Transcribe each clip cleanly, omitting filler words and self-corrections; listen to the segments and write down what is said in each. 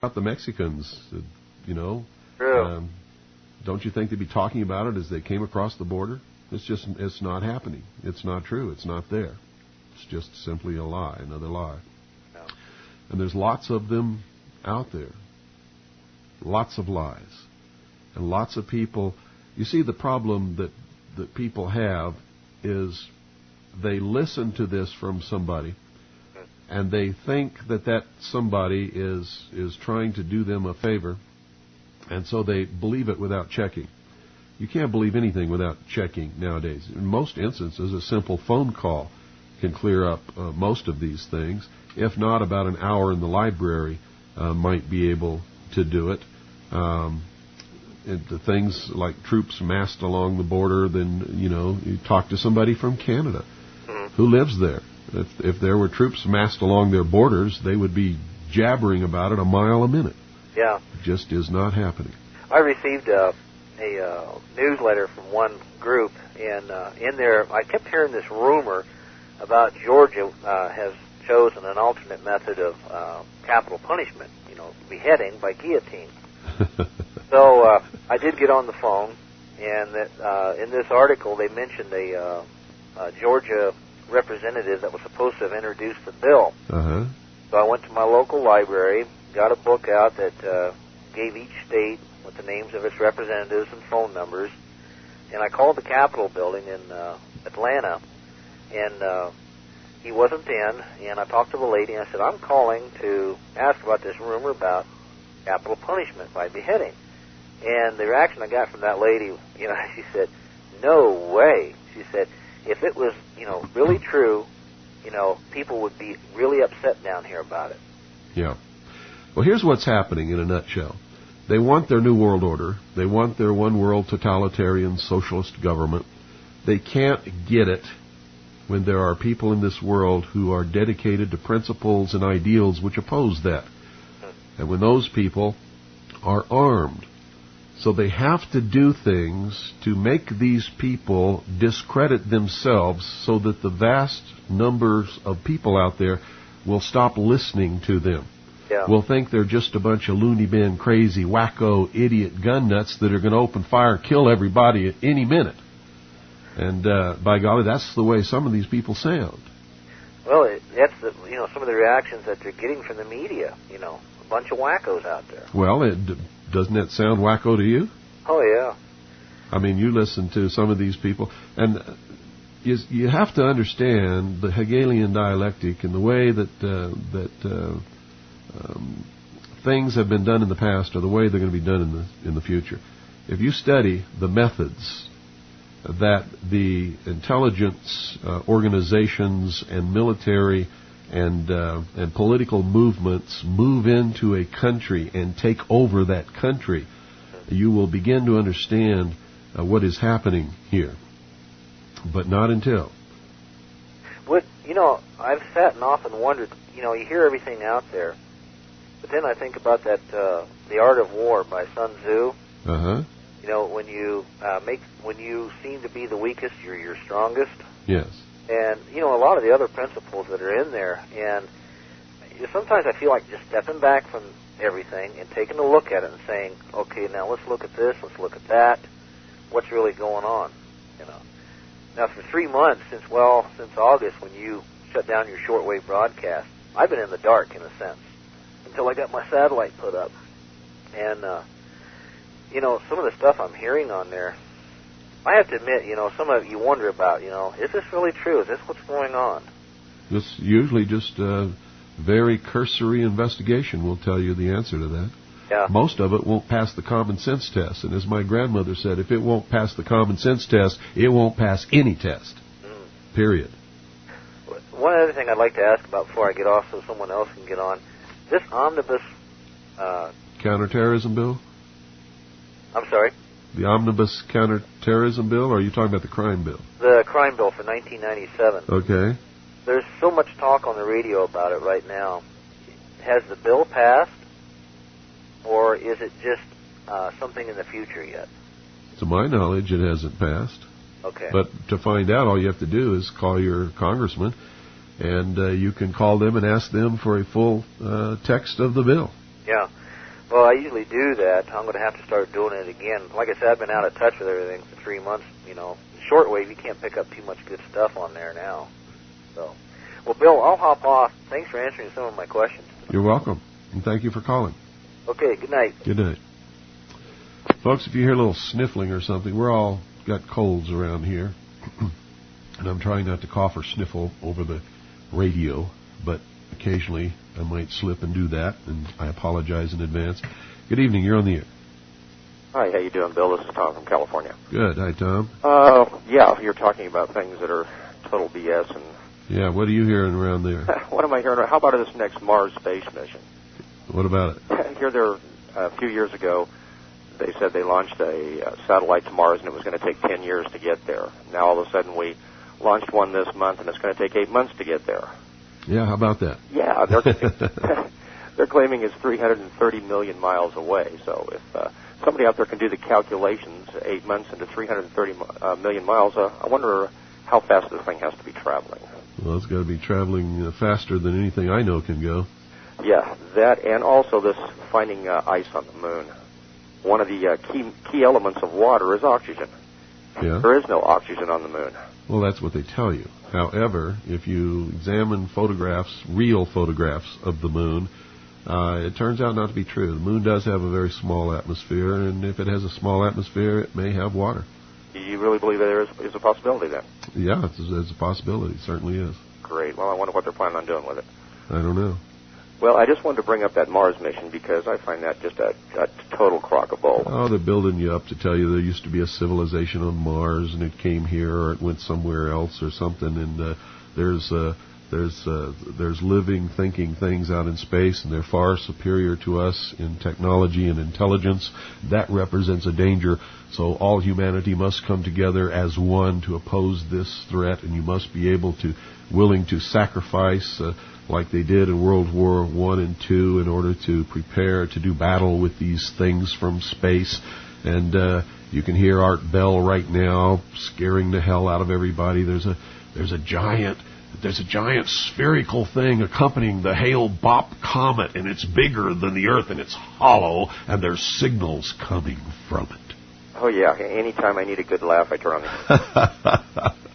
about the Mexicans, True. Don't you think they'd be talking about it as they came across the border? It's not happening. It's not true. It's not there. It's just simply a lie, another lie. No. And there's lots of them out there. Lots of lies. And lots of people. You see, the problem that people have is they listen to this from somebody, and they think that somebody is trying to do them a favor, and so they believe it without checking. You can't believe anything without checking nowadays. In most instances, a simple phone call can clear up most of these things. If not, about an hour in the library might be able to do it. The things like troops massed along the border, then, you talk to somebody from Canada who lives there. If there were troops massed along their borders, they would be jabbering about it a mile a minute. Yeah. It just is not happening. I received a newsletter from one group, and in there I kept hearing this rumor about Georgia has chosen an alternate method of capital punishment, beheading by guillotine. So I did get on the phone, and that in this article they mentioned a Georgia representative that was supposed to have introduced the bill. Uh-huh. So I went to my local library, got a book out that gave each state with the names of its representatives and phone numbers, and I called the Capitol building in Atlanta, and he wasn't in, and I talked to the lady, and I said, I'm calling to ask about this rumor about capital punishment by beheading. And the reaction I got from that lady, she said, no way. She said, if it was, really true, people would be really upset down here about it. Yeah. Well, here's what's happening in a nutshell. They want their new world order. They want their one world totalitarian socialist government. They can't get it when there are people in this world who are dedicated to principles and ideals which oppose that. And when those people are armed. So they have to do things to make these people discredit themselves so that the vast numbers of people out there will stop listening to them. Yeah. Will think they're just a bunch of loony bin, crazy, wacko, idiot gun nuts that are going to open fire and kill everybody at any minute. And by golly, that's the way some of these people sound. Well, that's some of the reactions that they're getting from the media. A bunch of wackos out there. Well, doesn't that sound wacko to you? Oh yeah. I mean, you listen to some of these people, and you have to understand the Hegelian dialectic and the way that things have been done in the past or the way they're going to be done in the future. If you study the methods that the intelligence organizations and military and political movements move into a country and take over that country, you will begin to understand what is happening here. But not until. I've sat and often wondered, you hear everything out there, but then I think about that, The Art of War by Sun Tzu. Uh-huh. When you seem to be the weakest, you're your strongest. Yes. And, a lot of the other principles that are in there. And sometimes I feel like just stepping back from everything and taking a look at it and saying, okay, now let's look at this, let's look at that. What's really going on? Now, for 3 months, since August, when you shut down your shortwave broadcast, I've been in the dark, in a sense, until I got my satellite put up. And, some of the stuff I'm hearing on there, I have to admit, some of it you wonder about, is this really true? Is this what's going on? This usually just a very cursory investigation will tell you the answer to that. Yeah. Most of it won't pass the common sense test. And as my grandmother said, if it won't pass the common sense test, it won't pass any test. Period. One other thing I'd like to ask about before I get off so someone else can get on, this omnibus... counterterrorism bill? I'm sorry? The omnibus counterterrorism bill, or are you talking about the crime bill? The crime bill for 1997. Okay. There's so much talk on the radio about it right now. Has the bill passed, or is it just something in the future yet? To my knowledge, it hasn't passed. Okay. But to find out, all you have to do is call your congressman, and you can call them and ask them for a full text of the bill. Yeah. Well, I usually do that. I'm going to have to start doing it again. Like I said, I've been out of touch with everything for 3 months. You know, shortwave, you can't pick up too much good stuff on there now. So, well, Bill, I'll hop off. Thanks for answering some of my questions. You're welcome, and thank you for calling. Okay, good night. Good night. Folks, if you hear a little sniffling or something, we're all got colds around here. And I'm trying not to cough or sniffle over the radio, but occasionally I might slip and do that, and I apologize in advance. Good evening, you're on the air. Hi, how you doing, Bill? This is Tom from California. Good. Hi, Tom. Yeah, you're talking about things that are total BS. And yeah, what are you hearing around there? What am I hearing? How about this next Mars space mission? What about it? Here, a few years ago, they said they launched a satellite to Mars, and it was going to take 10 years to get there. Now, all of a sudden, we launched one this month, and it's going to take 8 months to get there. Yeah, how about that? Yeah, they're claiming it's 330 million miles away. So if somebody out there can do the calculations, 8 months into 330 million miles, I wonder how fast this thing has to be traveling. Well, it's got to be traveling faster than anything I know can go. Yeah, that, and also this finding ice on the moon. One of the key elements of water is oxygen. Yeah. There is no oxygen on the moon. Well, that's what they tell you. However, if you examine real photographs of the moon, it turns out not to be true. The moon does have a very small atmosphere, and if it has a small atmosphere, it may have water. You really believe there is a possibility then? Yeah, it's a possibility. It certainly is. Great. Well, I wonder what they're planning on doing with it. I don't know. Well, I just wanted to bring up that Mars mission because I find that just a total crock of bull. Oh, they're building you up to tell you there used to be a civilization on Mars and it came here or it went somewhere else or something. And there's living, thinking things out in space, and they're far superior to us in technology and intelligence. That represents a danger. So all humanity must come together as one to oppose this threat, and you must be willing to sacrifice like they did in World War I and II in order to prepare to do battle with these things from space. And you can hear Art Bell right now scaring the hell out of everybody. There's a giant spherical thing accompanying the Hale-Bopp comet, and it's bigger than the Earth, and it's hollow, and there's signals coming from it. Oh yeah, anytime I need a good laugh, I turn on the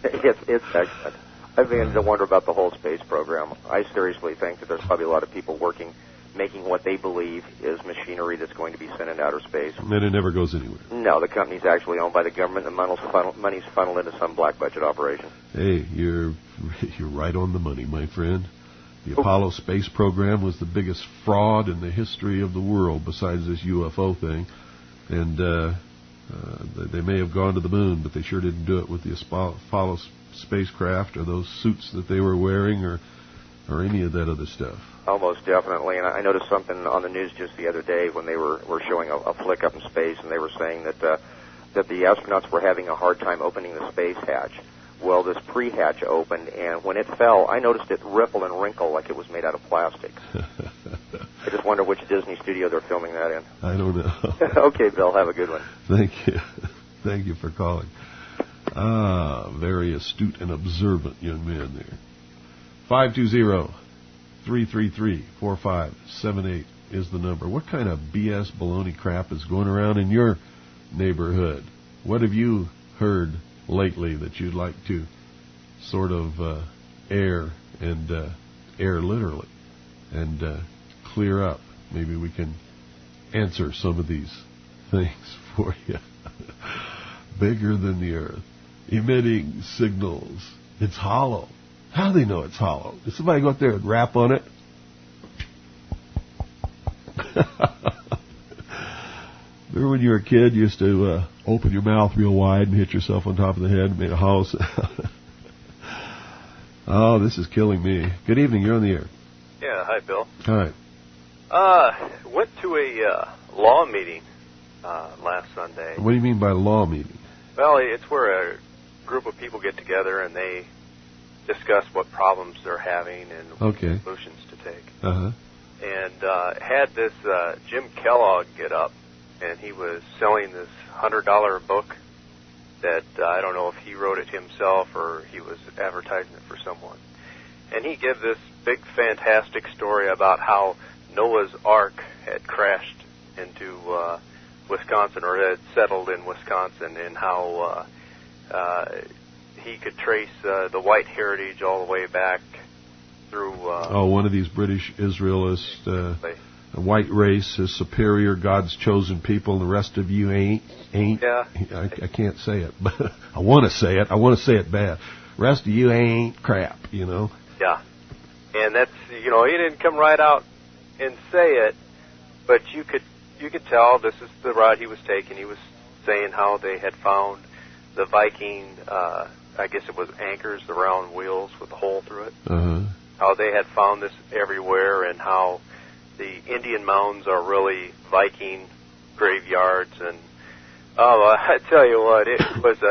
It's excellent. I've begun to wonder about the whole space program. I seriously think that there's probably a lot of people making what they believe is machinery that's going to be sent into outer space. And it never goes anywhere. No, the company's actually owned by the government, and money's funneled into some black budget operation. Hey, you're right on the money, my friend. The Apollo space program was the biggest fraud in the history of the world besides this UFO thing. And they may have gone to the moon, but they sure didn't do it with the Apollo spacecraft or those suits that they were wearing or any of that other stuff. Almost definitely. And I noticed something on the news just the other day when they were showing a flick up in space, and they were saying that the astronauts were having a hard time opening the space hatch. Well, this pre-hatch opened, and when it fell, I noticed it ripple and wrinkle like it was made out of plastic. I just wonder which Disney studio they're filming that in. I don't know. Okay, Bill, have a good one. Thank you. Thank you for calling. Very astute and observant young man there. 520-333-4578 is the number. What kind of BS baloney crap is going around in your neighborhood? What have you heard lately that you'd like to sort of air literally and clear up? Maybe we can answer some of these things for you. Bigger than the Earth, emitting signals. It's hollow. How do they know it's hollow? Did somebody go up there and rap on it? Remember when you were a kid, you used to open your mouth real wide and hit yourself on top of the head and made a hollow sound? Oh, this is killing me. Good evening. You're on the air. Yeah, hi, Bill. Hi. Went to a law meeting last Sunday. What do you mean by law meeting? Well, it's where a group of people get together and they discuss what problems they're having and what solutions to take. Uh-huh. And had this Jim Kellogg get up, and he was selling this $100 book that I don't know if he wrote it himself or he was advertising it for someone. And he gave this big, fantastic story about how Noah's Ark had crashed into Wisconsin, or had settled in Wisconsin, and how he could trace the white heritage all the way back through. One of these British Israelists, a white race is superior, God's chosen people, and the rest of you ain't. Yeah. I can't say it, but I want to say it. I want to say it bad. Rest of you ain't crap, Yeah. And that's, he didn't come right out and say it, but you could tell this is the route he was taking. He was saying how they had found the Viking, I guess it was anchors, the round wheels with the hole through it. Uh-huh. How they had found this everywhere, and how the Indian mounds are really Viking graveyards. And I tell you what, it was